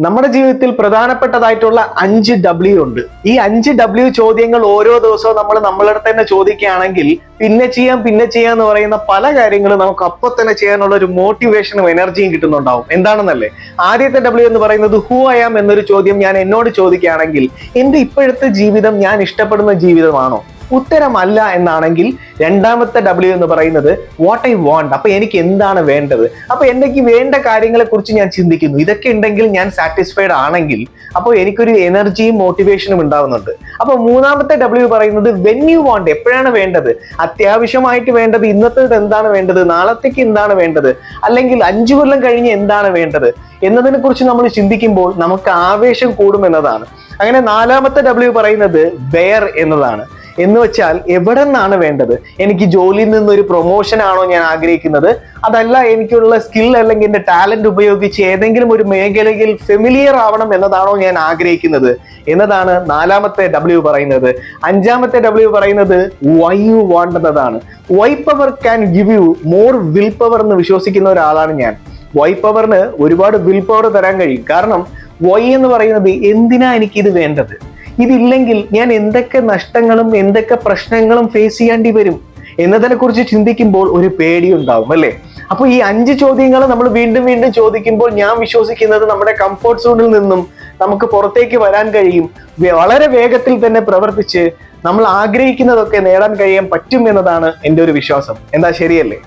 നമ്മുടെ ജീവിതത്തിൽ പ്രധാനപ്പെട്ടതായിട്ടുള്ള 5W ഉണ്ട്. ഈ 5W ചോദ്യങ്ങൾ ഓരോ ദിവസവും നമ്മളെ അടുത്ത് തന്നെ ചോദിക്കുകയാണെങ്കിൽ പിന്നെ ചെയ്യാന്ന് പറയുന്ന പല കാര്യങ്ങളും നമുക്ക് അപ്പൊ തന്നെ ചെയ്യാനുള്ള ഒരു മോട്ടിവേഷനും എനർജിയും കിട്ടുന്നുണ്ടാവും. എന്താണെന്നല്ലേ? ആദ്യത്തെ W എന്ന് പറയുന്നത് ഹൂ ഐ ആം എന്നൊരു ചോദ്യം ഞാൻ എന്നോട് ചോദിക്കുകയാണെങ്കിൽ എന്റെ ഇപ്പോഴത്തെ ജീവിതം ഞാൻ ഇഷ്ടപ്പെടുന്ന ജീവിതമാണോ? ഉത്തരമല്ല എന്നാണെങ്കിൽ രണ്ടാമത്തെ W എന്ന് പറയുന്നത് വാട്ട് ഐ വാണ്ട്. അപ്പൊ എനിക്ക് എന്താണ് വേണ്ടത്? അപ്പൊ എനിക്ക് വേണ്ട കാര്യങ്ങളെ കുറിച്ച് ഞാൻ ചിന്തിക്കുന്നു. ഇതൊക്കെ ഉണ്ടെങ്കിൽ ഞാൻ സാറ്റിസ്ഫൈഡ് ആണെങ്കിൽ അപ്പോൾ എനിക്കൊരു എനർജിയും മോട്ടിവേഷനും ഉണ്ടാവുന്നുണ്ട്. അപ്പൊ മൂന്നാമത്തെ W പറയുന്നത് വെൻ യു വാണ്ട്. എപ്പോഴാണ് വേണ്ടത്? അത്യാവശ്യമായിട്ട് വേണ്ടത് ഇന്നത്തേത് എന്താണ് വേണ്ടത്, നാളത്തേക്ക് എന്താണ് വേണ്ടത്, അല്ലെങ്കിൽ 5 കൊല്ലം കഴിഞ്ഞ് എന്താണ് വേണ്ടത് എന്നതിനെ കുറിച്ച് നമ്മൾ ചിന്തിക്കുമ്പോൾ നമുക്ക് ആവേശം കൂടുമെന്നതാണ്. അങ്ങനെ നാലാമത്തെ W പറയുന്നത് വെയർ എന്നതാണ്. എന്ന് വെച്ചാൽ എവിടെ നിന്നാണ് വേണ്ടത്? എനിക്ക് ജോലിയിൽ നിന്നൊരു പ്രൊമോഷൻ ആണോ ഞാൻ ആഗ്രഹിക്കുന്നത്? അതല്ല എനിക്കുള്ള സ്കിൽ അല്ലെങ്കിൽ എന്റെ ടാലന്റ് ഉപയോഗിച്ച് ഏതെങ്കിലും ഒരു മേഖലയിൽ ഫെമിലിയർ ആവണം എന്നതാണോ ഞാൻ ആഗ്രഹിക്കുന്നത് എന്നതാണ് നാലാമത്തെ W പറയുന്നത്. അഞ്ചാമത്തെ W പറയുന്നത് വൈ യു വാണ്ട് എന്നതാണ്. Why power can give you more willpower എന്ന് വിശ്വസിക്കുന്ന ഒരാളാണ് ഞാൻ. വൈ പവറിന് ഒരുപാട് വിൽ പവർ തരാൻ കഴിയും. കാരണം വൈ എന്ന് പറയുന്നത് എന്തിനാ എനിക്കിത് വേണ്ടത്, ഇതില്ലെങ്കിൽ ഞാൻ എന്തൊക്കെ നഷ്ടങ്ങളും എന്തൊക്കെ പ്രശ്നങ്ങളും ഫേസ് ചെയ്യേണ്ടി വരും എന്നതിനെ കുറിച്ച് ചിന്തിക്കുമ്പോൾ ഒരു പേടി ഉണ്ടാവും അല്ലേ? അപ്പൊ ഈ 5 ചോദ്യങ്ങൾ നമ്മൾ വീണ്ടും വീണ്ടും ചോദിക്കുമ്പോൾ ഞാൻ വിശ്വസിക്കുന്നത് നമ്മുടെ കംഫർട്ട് സോണിൽ നിന്നും നമുക്ക് പുറത്തേക്ക് വരാൻ കഴിയും. വളരെ വേഗത്തിൽ തന്നെ പ്രവർത്തിച്ച് നമ്മൾ ആഗ്രഹിക്കുന്നതൊക്കെ നേടാൻ കഴിയാൻ പറ്റും എന്നതാണ് എൻ്റെ ഒരു വിശ്വാസം. എന്താ, ശരിയല്ലേ?